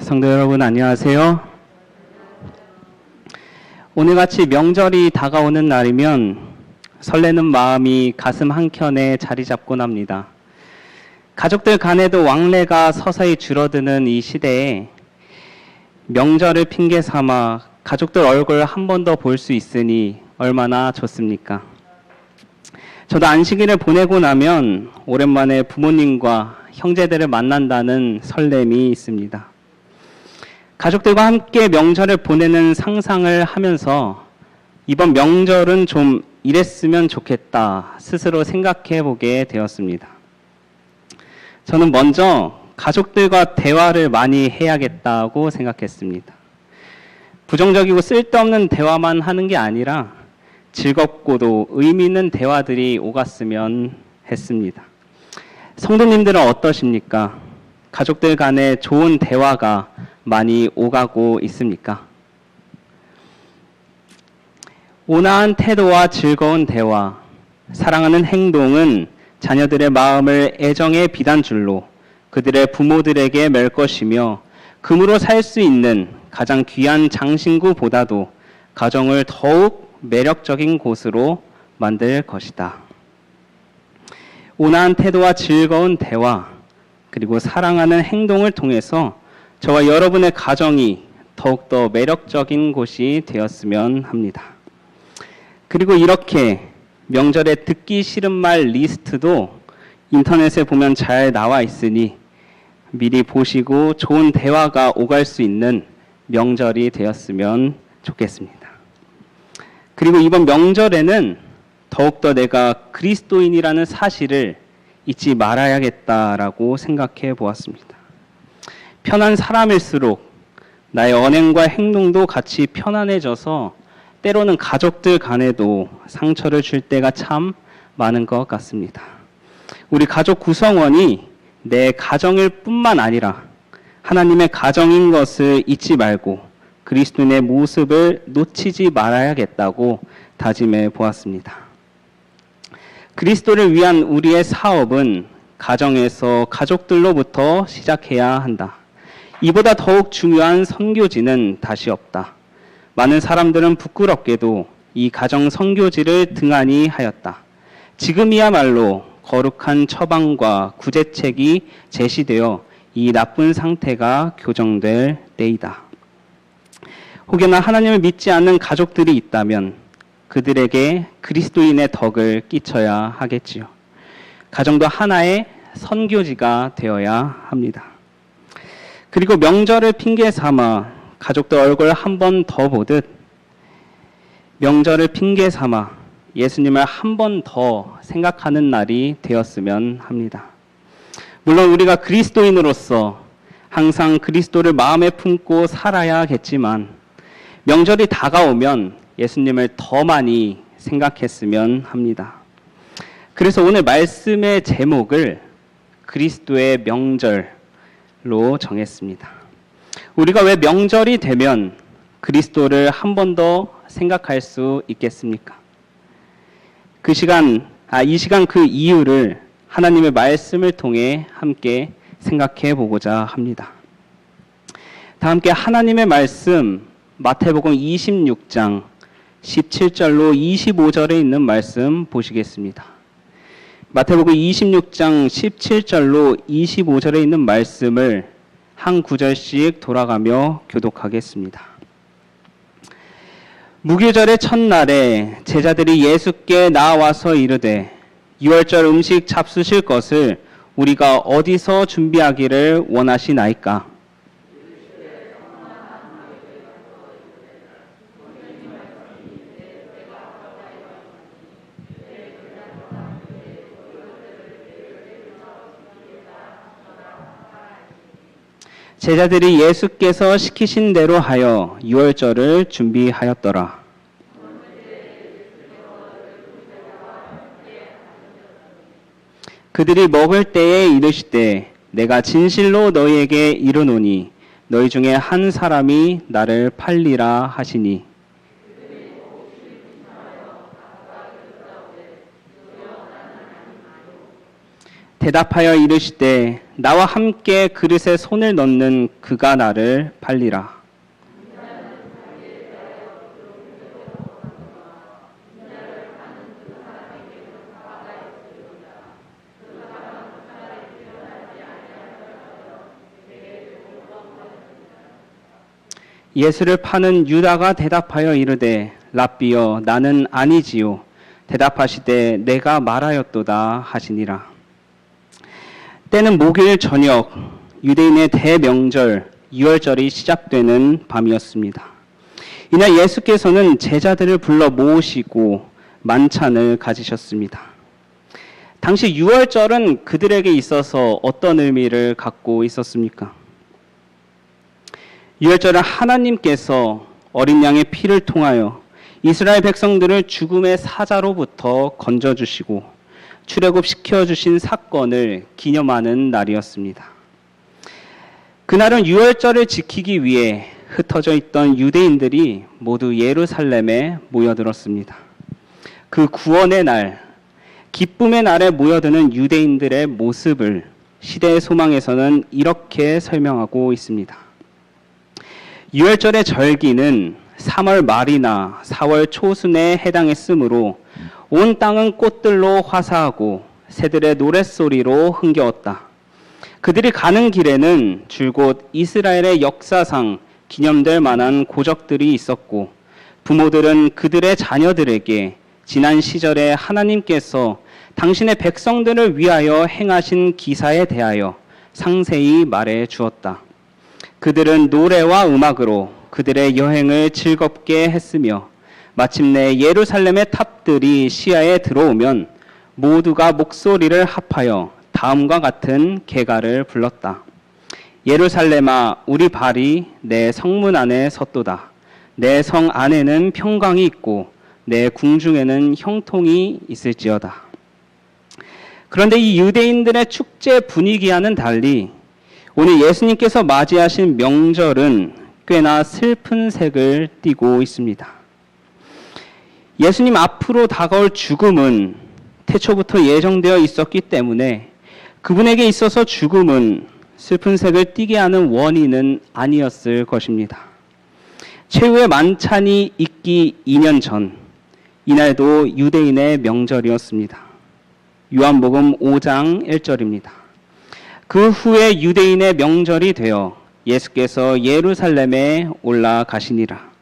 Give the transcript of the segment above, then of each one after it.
성도 여러분 안녕하세요. 오늘같이 명절이 다가오는 날이면 설레는 마음이 가슴 한켠에 자리 잡곤 합니다. 가족들 간에도 왕래가 서서히 줄어드는 이 시대에 명절을 핑계 삼아 가족들 얼굴 한 번 더 볼 수 있으니 얼마나 좋습니까? 저도 안식일을 보내고 나면 오랜만에 부모님과 형제들을 만난다는 설렘이 있습니다. 가족들과 함께 명절을 보내는 상상을 하면서 이번 명절은 좀 이랬으면 좋겠다 스스로 생각해 보게 되었습니다. 저는 먼저 가족들과 대화를 많이 해야겠다고 생각했습니다. 부정적이고 쓸데없는 대화만 하는 게 아니라 즐겁고도 의미 있는 대화들이 오갔으면 했습니다. 성도님들은 어떠십니까? 가족들 간에 좋은 대화가 많이 오가고 있습니까? 온화한 태도와 즐거운 대화, 사랑하는 행동은 자녀들의 마음을 애정의 비단줄로 그들의 부모들에게 맬 것이며 금으로 살 수 있는 가장 귀한 장신구보다도 가정을 더욱 매력적인 곳으로 만들 것이다. 온화한 태도와 즐거운 대화, 그리고 사랑하는 행동을 통해서 저와 여러분의 가정이 더욱더 매력적인 곳이 되었으면 합니다. 그리고 이렇게 명절에 듣기 싫은 말 리스트도 인터넷에 보면 잘 나와 있으니 미리 보시고 좋은 대화가 오갈 수 있는 명절이 되었으면 좋겠습니다. 그리고 이번 명절에는 더욱더 내가 그리스도인이라는 사실을 잊지 말아야겠다라고 생각해 보았습니다. 편한 사람일수록 나의 언행과 행동도 같이 편안해져서 때로는 가족들 간에도 상처를 줄 때가 참 많은 것 같습니다. 우리 가족 구성원이 내 가정일 뿐만 아니라 하나님의 가정인 것을 잊지 말고 그리스도인의 모습을 놓치지 말아야겠다고 다짐해 보았습니다. 그리스도를 위한 우리의 사업은 가정에서 가족들로부터 시작해야 한다. 이보다 더욱 중요한 선교지는 다시 없다. 많은 사람들은 부끄럽게도 이 가정 선교지를 등한히 하였다. 지금이야말로 거룩한 처방과 구제책이 제시되어 이 나쁜 상태가 교정될 때이다. 혹여나 하나님을 믿지 않는 가족들이 있다면 그들에게 그리스도인의 덕을 끼쳐야 하겠지요. 가정도 하나의 선교지가 되어야 합니다. 그리고 명절을 핑계 삼아 가족들 얼굴 한 번 더 보듯 명절을 핑계 삼아 예수님을 한 번 더 생각하는 날이 되었으면 합니다. 물론 우리가 그리스도인으로서 항상 그리스도를 마음에 품고 살아야겠지만 명절이 다가오면 예수님을 더 많이 생각했으면 합니다. 그래서 오늘 말씀의 제목을 그리스도의 명절로 정했습니다. 우리가 왜 명절이 되면 그리스도를 한 번 더 생각할 수 있겠습니까? 이 시간 그 이유를 하나님의 말씀을 통해 함께 생각해 보고자 합니다. 다 함께 하나님의 말씀 마태복음 26장 17절로 25절에 있는 말씀 보시겠습니다. 마태복음 26장 17절로 25절에 있는 말씀을 한 구절씩 돌아가며 교독하겠습니다. 무교절의 첫날에 제자들이 예수께 나와서 이르되 유월절 음식 잡수실 것을 우리가 어디서 준비하기를 원하시나이까? 제자들이 예수께서 시키신 대로 하여 유월절을 준비하였더라. 그들이 먹을 때에 이르시되 내가 진실로 너희에게 이르노니 너희 중에 한 사람이 나를 팔리라 하시니 대답하여 이르시되 나와 함께 그릇에 손을 넣는 그가 나를 팔리라. 예수를 파는 유다가 대답하여 이르되 랍비여 나는 아니지요. 대답하시되 내가 말하였도다 하시니라. 때는 목요일 저녁 유대인의 대명절 유월절이 시작되는 밤이었습니다. 이날 예수께서는 제자들을 불러 모으시고 만찬을 가지셨습니다. 당시 유월절은 그들에게 있어서 어떤 의미를 갖고 있었습니까? 유월절은 하나님께서 어린 양의 피를 통하여 이스라엘 백성들을 죽음의 사자로부터 건져주시고 출애굽시켜주신 사건을 기념하는 날이었습니다. 그날은 유월절을 지키기 위해 흩어져 있던 유대인들이 모두 예루살렘에 모여들었습니다. 그 구원의 날, 기쁨의 날에 모여드는 유대인들의 모습을 시대의 소망에서는 이렇게 설명하고 있습니다. 유월절의 절기는 3월 말이나 4월 초순에 해당했으므로 온 땅은 꽃들로 화사하고 새들의 노랫소리로 흥겨웠다. 그들이 가는 길에는 줄곧 이스라엘의 역사상 기념될 만한 고적들이 있었고 부모들은 그들의 자녀들에게 지난 시절에 하나님께서 당신의 백성들을 위하여 행하신 기사에 대하여 상세히 말해 주었다. 그들은 노래와 음악으로 그들의 여행을 즐겁게 했으며 마침내 예루살렘의 탑들이 시야에 들어오면 모두가 목소리를 합하여 다음과 같은 계가를 불렀다. 예루살렘아 우리 발이 내 성문 안에 섰도다. 내 성 안에는 평강이 있고 내 궁중에는 형통이 있을지어다. 그런데 이 유대인들의 축제 분위기와는 달리 오늘 예수님께서 맞이하신 명절은 꽤나 슬픈 색을 띠고 있습니다. 예수님 앞으로 다가올 죽음은 태초부터 예정되어 있었기 때문에 그분에게 있어서 죽음은 슬픈 색을 띠게 하는 원인은 아니었을 것입니다. 최후의 만찬이 있기 2년 전, 이날도 유대인의 명절이었습니다. 요한복음 5장 1절입니다. 그 후에 유대인의 명절이 되어 예수께서 예루살렘에 올라가시니라.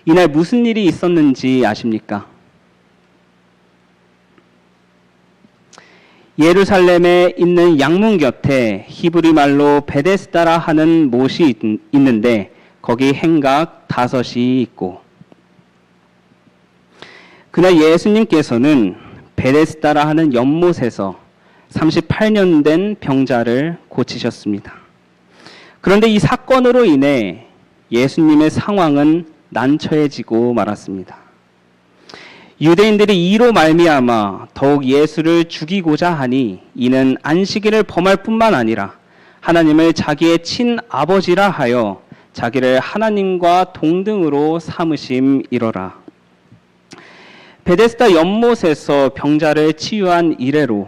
이날 무슨 일이 있었는지 아십니까? 예루살렘에 있는 양문 곁에 히브리 말로 베데스다라 하는 못이 있는데 거기 행각 5이 있고 그날 예수님께서는 베데스다라 하는 연못에서 38년 된 병자를 고치셨습니다. 그런데 이 사건으로 인해 예수님의 상황은 난처해지고 말았습니다. 유대인들이 이로 말미암아 더욱 예수를 죽이고자 하니 이는 안식일을 범할 뿐만 아니라 하나님을 자기의 친아버지라 하여 자기를 하나님과 동등으로 삼으심이로라. 베데스다 연못에서 병자를 치유한 이래로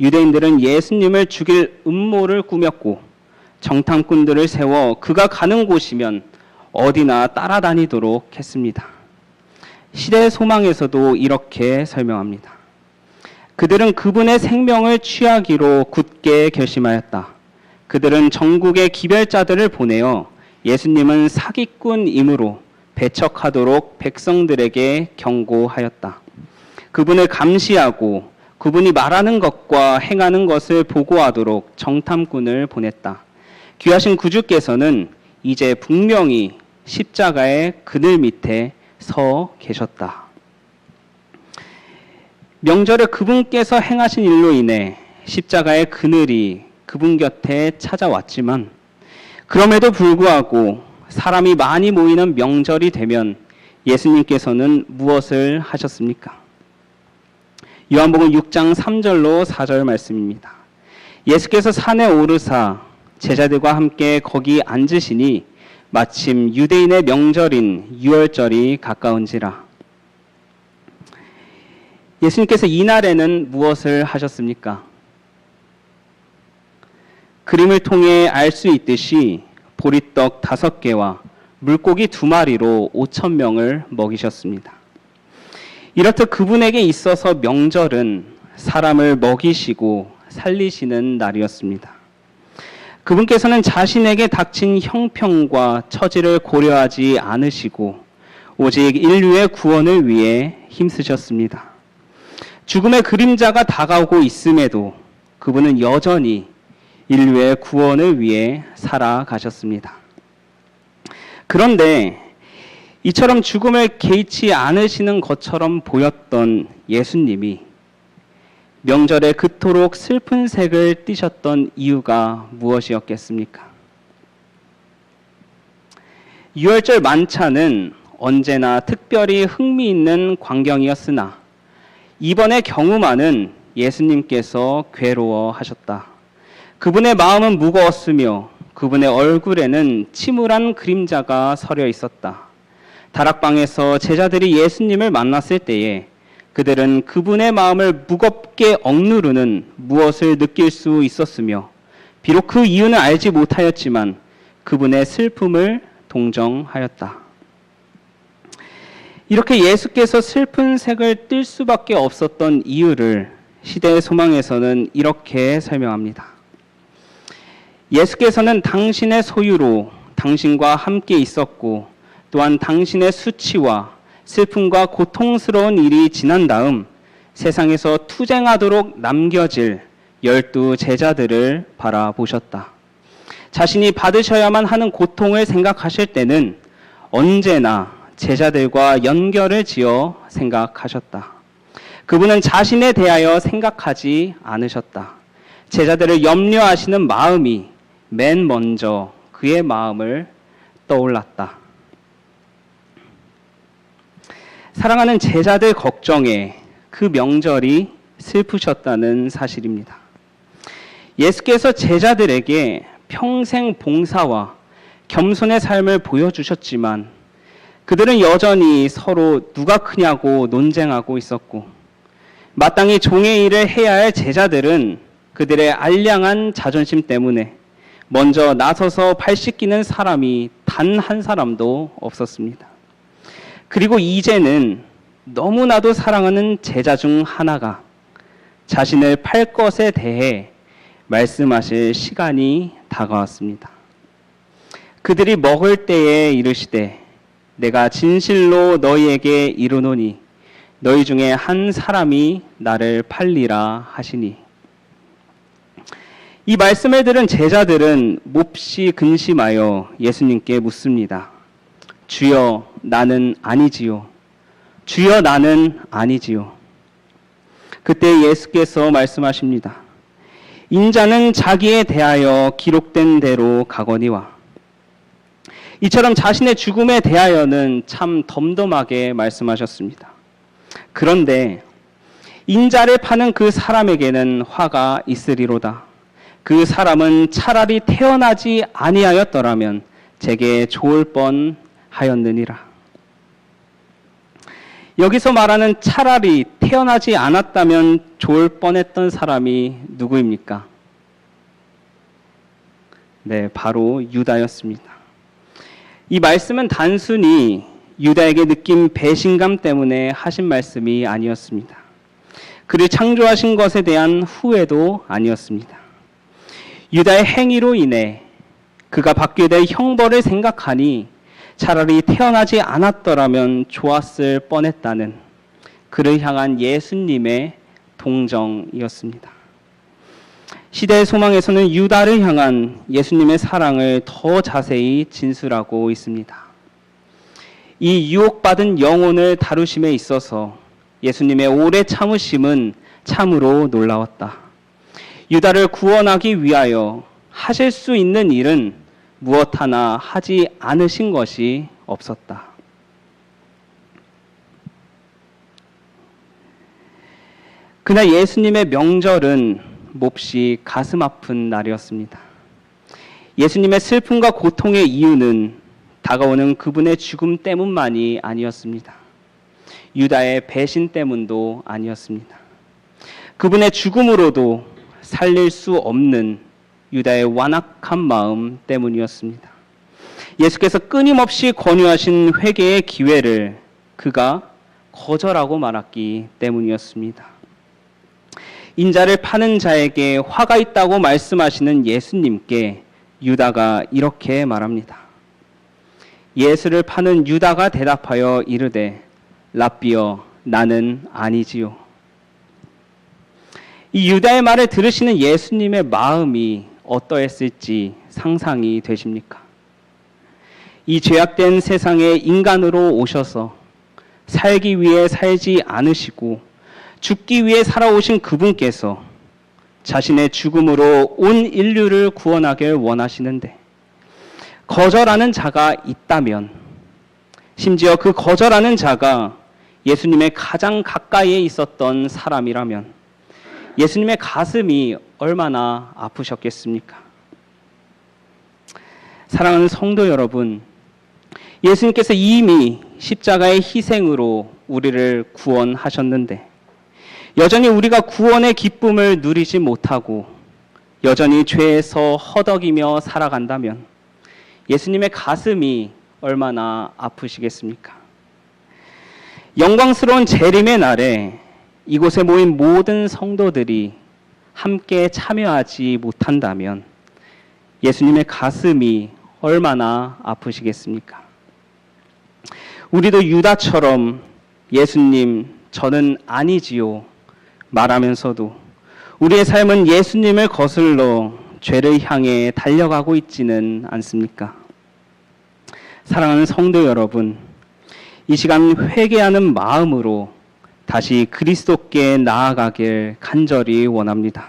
유대인들은 예수님을 죽일 음모를 꾸몄고 정탐꾼들을 세워 그가 가는 곳이면 어디나 따라다니도록 했습니다. 시대의 소망에서도 이렇게 설명합니다. 그들은 그분의 생명을 취하기로 굳게 결심하였다. 그들은 전국의 기별자들을 보내어 예수님은 사기꾼이므로 배척하도록 백성들에게 경고하였다. 그분을 감시하고 그분이 말하는 것과 행하는 것을 보고하도록 정탐꾼을 보냈다. 귀하신 구주께서는 이제 분명히 십자가의 그늘 밑에 서 계셨다. 명절에 그분께서 행하신 일로 인해 십자가의 그늘이 그분 곁에 찾아왔지만 그럼에도 불구하고 사람이 많이 모이는 명절이 되면 예수님께서는 무엇을 하셨습니까? 요한복음 6장 3절로 4절 말씀입니다. 예수께서 산에 오르사 제자들과 함께 거기 앉으시니 마침 유대인의 명절인 유월절이 가까운지라. 예수님께서 이날에는 무엇을 하셨습니까? 그림을 통해 알 수 있듯이 보리떡 5개와 물고기 2마리로 5,000명을 먹이셨습니다. 이렇듯 그분에게 있어서 명절은 사람을 먹이시고 살리시는 날이었습니다. 그분께서는 자신에게 닥친 형평과 처지를 고려하지 않으시고 오직 인류의 구원을 위해 힘쓰셨습니다. 죽음의 그림자가 다가오고 있음에도 그분은 여전히 인류의 구원을 위해 살아가셨습니다. 그런데 이처럼 죽음을 개의치 않으시는 것처럼 보였던 예수님이 명절에 그토록 슬픈 색을 띠셨던 이유가 무엇이었겠습니까? 유월절 만찬은 언제나 특별히 흥미있는 광경이었으나 이번의 경우만은 예수님께서 괴로워하셨다. 그분의 마음은 무거웠으며 그분의 얼굴에는 침울한 그림자가 서려 있었다. 다락방에서 제자들이 예수님을 만났을 때에 그들은 그분의 마음을 무겁게 억누르는 무엇을 느낄 수 있었으며 비록 그 이유는 알지 못하였지만 그분의 슬픔을 동정하였다. 이렇게 예수께서 슬픈 색을 띨 수밖에 없었던 이유를 시대의 소망에서는 이렇게 설명합니다. 예수께서는 당신의 소유로 당신과 함께 있었고 또한 당신의 수치와 슬픔과 고통스러운 일이 지난 다음 세상에서 투쟁하도록 남겨질 12 제자들을 바라보셨다. 자신이 받으셔야만 하는 고통을 생각하실 때는 언제나 제자들과 연결을 지어 생각하셨다. 그분은 자신에 대하여 생각하지 않으셨다. 제자들을 염려하시는 마음이 맨 먼저 그의 마음을 떠올랐다. 사랑하는 제자들 걱정에 그 명절이 슬프셨다는 사실입니다. 예수께서 제자들에게 평생 봉사와 겸손의 삶을 보여주셨지만 그들은 여전히 서로 누가 크냐고 논쟁하고 있었고 마땅히 종의 일을 해야 할 제자들은 그들의 알량한 자존심 때문에 먼저 나서서 발 씻기는 사람이 단 한 사람도 없었습니다. 그리고 이제는 너무나도 사랑하는 제자 중 하나가 자신을 팔 것에 대해 말씀하실 시간이 다가왔습니다. 그들이 먹을 때에 이르시되 내가 진실로 너희에게 이르노니 너희 중에 한 사람이 나를 팔리라 하시니 이 말씀을 들은 제자들은 몹시 근심하여 예수님께 묻습니다. 주여 나는 아니지요. 주여 나는 아니지요. 그때 예수께서 말씀하십니다. 인자는 자기에 대하여 기록된 대로 가거니와. 이처럼 자신의 죽음에 대하여는 참 덤덤하게 말씀하셨습니다. 그런데 인자를 파는 그 사람에게는 화가 있으리로다. 그 사람은 차라리 태어나지 아니하였더라면 제게 좋을 뻔하였느니라. 여기서 말하는 차라리 태어나지 않았다면 좋을 뻔했던 사람이 누구입니까? 네, 바로 유다였습니다. 이 말씀은 단순히 유다에게 느낀 배신감 때문에 하신 말씀이 아니었습니다. 그를 창조하신 것에 대한 후회도 아니었습니다. 유다의 행위로 인해 그가 받게 될 형벌을 생각하니 차라리 태어나지 않았더라면 좋았을 뻔했다는 그를 향한 예수님의 동정이었습니다. 시대의 소망에서는 유다를 향한 예수님의 사랑을 더 자세히 진술하고 있습니다. 이 유혹받은 영혼을 다루심에 있어서 예수님의 오래 참으심은 참으로 놀라웠다. 유다를 구원하기 위하여 하실 수 있는 일은 무엇 하나 하지 않으신 것이 없었다. 그날 예수님의 명절은 몹시 가슴 아픈 날이었습니다. 예수님의 슬픔과 고통의 이유는 다가오는 그분의 죽음 때문만이 아니었습니다. 유다의 배신 때문도 아니었습니다. 그분의 죽음으로도 살릴 수 없는 유다의 완악한 마음 때문이었습니다. 예수께서 끊임없이 권유하신 회개의 기회를 그가 거절하고 말았기 때문이었습니다. 인자를 파는 자에게 화가 있다고 말씀하시는 예수님께 유다가 이렇게 말합니다. 예수를 파는 유다가 대답하여 이르되 랍비여 나는 아니지요. 이 유다의 말을 들으시는 예수님의 마음이 어떠했을지 상상이 되십니까? 이 죄악된 세상에 인간으로 오셔서 살기 위해 살지 않으시고 죽기 위해 살아오신 그분께서 자신의 죽음으로 온 인류를 구원하길 원하시는데 거절하는 자가 있다면, 심지어 그 거절하는 자가 예수님의 가장 가까이에 있었던 사람이라면 예수님의 가슴이 얼마나 아프셨겠습니까? 사랑하는 성도 여러분, 예수님께서 이미 십자가의 희생으로 우리를 구원하셨는데 여전히 우리가 구원의 기쁨을 누리지 못하고 여전히 죄에서 허덕이며 살아간다면 예수님의 가슴이 얼마나 아프시겠습니까? 영광스러운 재림의 날에 이곳에 모인 모든 성도들이 함께 참여하지 못한다면 예수님의 가슴이 얼마나 아프시겠습니까? 우리도 유다처럼 예수님, 저는 아니지요 말하면서도 우리의 삶은 예수님을 거슬러 죄를 향해 달려가고 있지는 않습니까? 사랑하는 성도 여러분, 이 시간 회개하는 마음으로 다시 그리스도께 나아가길 간절히 원합니다.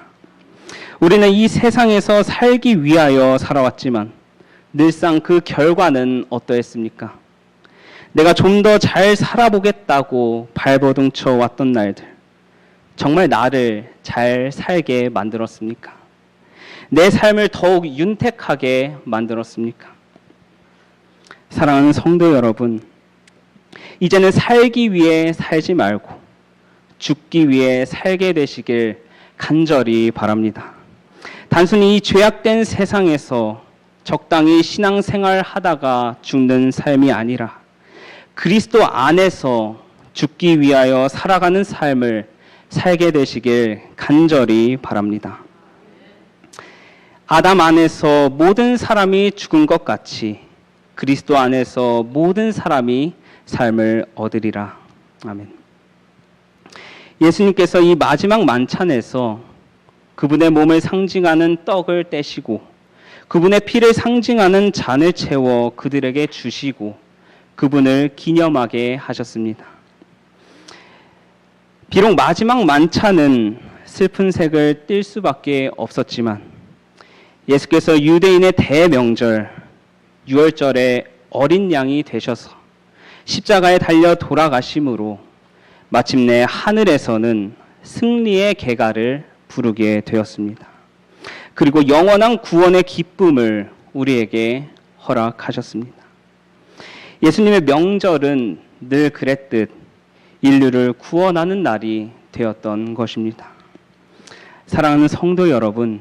우리는 이 세상에서 살기 위하여 살아왔지만 늘상 그 결과는 어떠했습니까? 내가 좀 더 잘 살아보겠다고 발버둥쳐 왔던 날들, 정말 나를 잘 살게 만들었습니까? 내 삶을 더욱 윤택하게 만들었습니까? 사랑하는 성도 여러분, 이제는 살기 위해 살지 말고 죽기 위해 살게 되시길 간절히 바랍니다. 단순히 이 죄악된 세상에서 적당히 신앙생활 하다가 죽는 삶이 아니라 그리스도 안에서 죽기 위하여 살아가는 삶을 살게 되시길 간절히 바랍니다. 아담 안에서 모든 사람이 죽은 것 같이 그리스도 안에서 모든 사람이 삶을 얻으리라. 아멘. 예수님께서 이 마지막 만찬에서 그분의 몸을 상징하는 떡을 떼시고 그분의 피를 상징하는 잔을 채워 그들에게 주시고 그분을 기념하게 하셨습니다. 비록 마지막 만찬은 슬픈 색을 띨 수밖에 없었지만 예수께서 유대인의 대명절 유월절에 어린 양이 되셔서 십자가에 달려 돌아가심으로 마침내 하늘에서는 승리의 개가를 부르게 되었습니다. 그리고 영원한 구원의 기쁨을 우리에게 허락하셨습니다. 예수님의 명절은 늘 그랬듯 인류를 구원하는 날이 되었던 것입니다. 사랑하는 성도 여러분,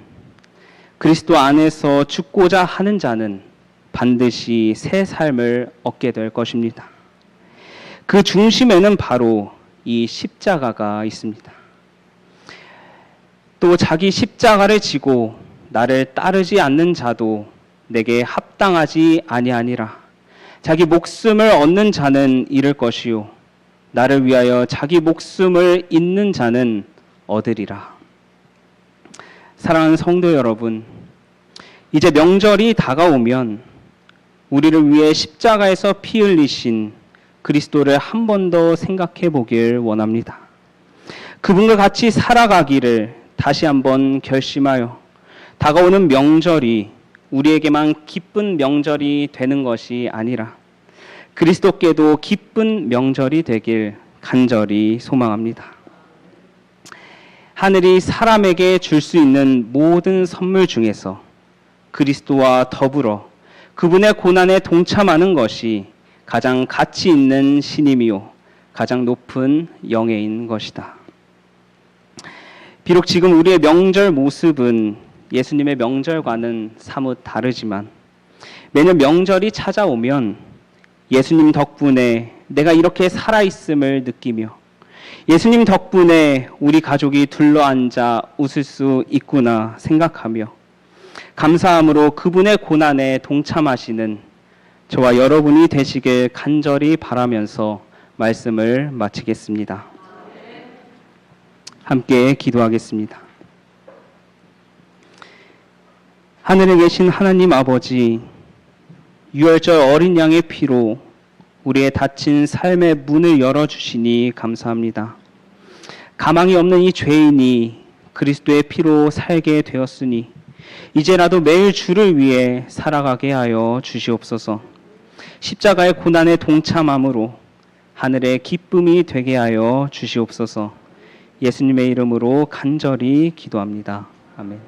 그리스도 안에서 죽고자 하는 자는 반드시 새 삶을 얻게 될 것입니다. 그 중심에는 바로 이 십자가가 있습니다. 또 자기 십자가를 지고 나를 따르지 않는 자도 내게 합당하지 아니하니라. 자기 목숨을 얻는 자는 잃을 것이요 나를 위하여 자기 목숨을 잇는 자는 얻으리라. 사랑하는 성도 여러분, 이제 명절이 다가오면 우리를 위해 십자가에서 피 흘리신 그리스도를 한 번 더 생각해 보길 원합니다. 그분과 같이 살아가기를 다시 한번 결심하여 다가오는 명절이 우리에게만 기쁜 명절이 되는 것이 아니라 그리스도께도 기쁜 명절이 되길 간절히 소망합니다. 하늘이 사람에게 줄 수 있는 모든 선물 중에서 그리스도와 더불어 그분의 고난에 동참하는 것이 가장 가치 있는 신임이요 가장 높은 영예인 것이다. 비록 지금 우리의 명절 모습은 예수님의 명절과는 사뭇 다르지만 매년 명절이 찾아오면 예수님 덕분에 내가 이렇게 살아있음을 느끼며 예수님 덕분에 우리 가족이 둘러앉아 웃을 수 있구나 생각하며 감사함으로 그분의 고난에 동참하시는 저와 여러분이 되시길 간절히 바라면서 말씀을 마치겠습니다. 함께 기도하겠습니다. 하늘에 계신 하나님 아버지, 유월절 어린 양의 피로 우리의 닫힌 삶의 문을 열어주시니 감사합니다. 가망이 없는 이 죄인이 그리스도의 피로 살게 되었으니 이제라도 매일 주를 위해 살아가게 하여 주시옵소서. 십자가의 고난에 동참함으로 하늘의 기쁨이 되게 하여 주시옵소서. 예수님의 이름으로 간절히 기도합니다. 아멘.